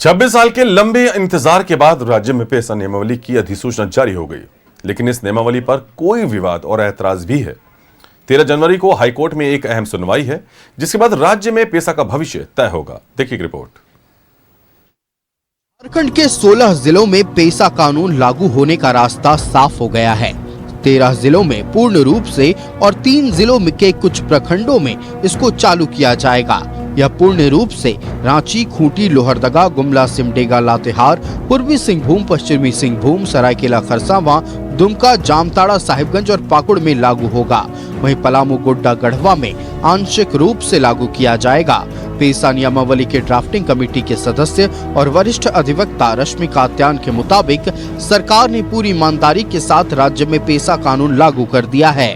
26 साल के लंबे इंतजार के बाद राज्य में पेंशन नियमावली की अधिसूचना जारी हो गई, लेकिन इस नियमावली पर कोई विवाद और ऐतराज भी है। 13 जनवरी को हाईकोर्ट में एक अहम सुनवाई है, जिसके बाद राज्य में पेशा का भविष्य तय होगा। देखिए रिपोर्ट। झारखंड के 16 जिलों में पेशा कानून लागू होने का रास्ता साफ हो गया है। 13 जिलों में पूर्ण रूप से और 3 जिलों के कुछ प्रखंडों में इसको चालू किया जाएगा। यह पूर्ण रूप से रांची, खूंटी, लोहरदगा, गुमला, सिमडेगा, लातेहार, पूर्वी सिंहभूम, पश्चिमी सिंहभूम, सरायकेला खरसावां, दुमका, जामताड़ा, साहिबगंज और पाकुड़ में लागू होगा। वहीं पलामू, गोड्डा, गढ़वा में आंशिक रूप से लागू किया जाएगा। पेशा नियमावली के ड्राफ्टिंग कमेटी के सदस्य और वरिष्ठ अधिवक्ता रश्मि कात्यायन के मुताबिक सरकार ने पूरी ईमानदारी के साथ राज्य में पेशा कानून लागू कर दिया है।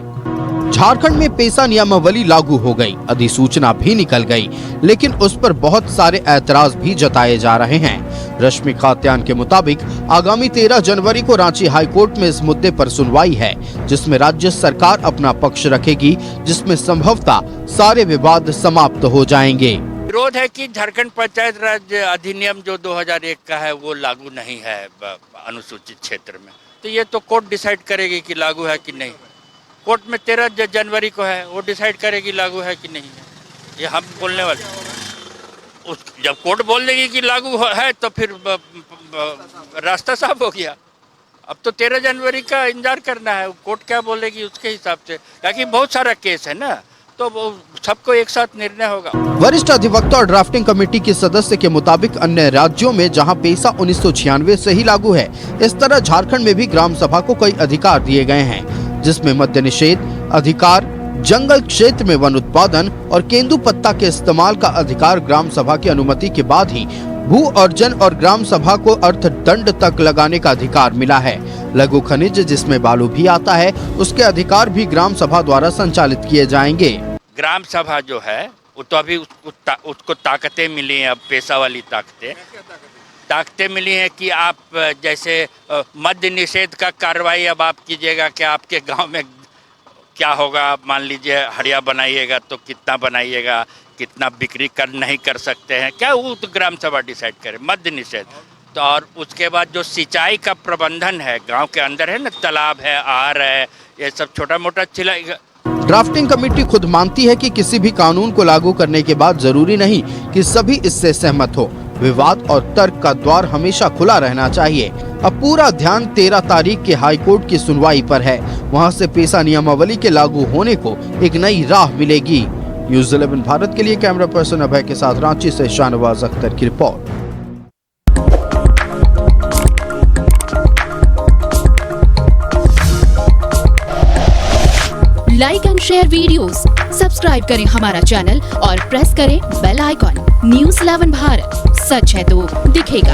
झारखंड में पेशा नियमावली लागू हो गई, अधिसूचना भी निकल गई, लेकिन उस पर बहुत सारे ऐतराज भी जताए जा रहे हैं। रश्मि कात्यायन के मुताबिक आगामी 13 जनवरी को रांची हाईकोर्ट में इस मुद्दे पर सुनवाई है, जिसमें राज्य सरकार अपना पक्ष रखेगी, जिसमें संभवतः सारे विवाद समाप्त हो जाएंगे। विरोध है कि झारखंड पंचायत राज अधिनियम जो 2001 का है वो लागू नहीं है अनुसूचित क्षेत्र में, तो ये तो कोर्ट डिसाइड करेगी कि लागू है कि नहीं। कोर्ट में 13 जनवरी को है, वो डिसाइड करेगी लागू है कि नहीं है। ये हम बोलने वाले, जब कोर्ट बोल देगी कि लागू है तो फिर रास्ता साफ हो गया। अब तो 13 जनवरी का इंतजार करना है, कोर्ट क्या बोलेगी उसके हिसाब से, क्योंकि बहुत सारा केस है ना, तो सबको एक साथ निर्णय होगा। वरिष्ठ अधिवक्ता और ड्राफ्टिंग कमेटी के सदस्य के मुताबिक अन्य राज्यों में जहां पेशा 1996 से ही लागू है, इस तरह झारखंड में भी ग्राम सभा को कई अधिकार दिए गए हैं, जिसमें मद्य निषेध अधिकार, जंगल क्षेत्र में वन उत्पादन और केंदू पत्ता के इस्तेमाल का अधिकार ग्राम सभा की अनुमति के बाद ही भू अर्जन और ग्राम सभा को अर्थदंड तक लगाने का अधिकार मिला है। लघु खनिज जिसमें बालू भी आता है, उसके अधिकार भी ग्राम सभा द्वारा संचालित किए जाएंगे। ग्राम सभा जो है वो तो अभी उसको ताकतें मिली हैं, अब पेशा वाली ताकतें मिली हैं कि आप जैसे मद्य निषेध का कार्रवाई अब आप कीजिएगा कि आपके गांव में क्या होगा। मान लीजिए हड़िया बनाइएगा तो कितना बनाइएगा, कितना बिक्री नहीं कर सकते हैं, क्या वो तो ग्राम सभा डिसाइड करे। मद्य निषेध तो, और उसके बाद जो सिंचाई का प्रबंधन है गांव के अंदर है ना, तालाब है, आहर है, ये सब छोटा मोटा चिल्ला। ड्राफ्टिंग कमेटी खुद मानती है कि किसी भी कानून को लागू करने के बाद जरूरी नहीं कि सभी इससे सहमत हो। विवाद और तर्क का द्वार हमेशा खुला रहना चाहिए। अब पूरा ध्यान 13 तारीख के हाईकोर्ट की सुनवाई पर है। वहां से पेशा नियमावली के लागू होने को एक नई राह मिलेगी। न्यूज़ 11 भारत के लिए कैमरा पर्सन अभय के साथ रांची से शाहनवाज अख्तर की report. Like and share videos, subscribe करें हमारा चैनल और प्रेस करें बेल आइकॉन। न्यूज़ 11 भारत, सच है तो दिखेगा।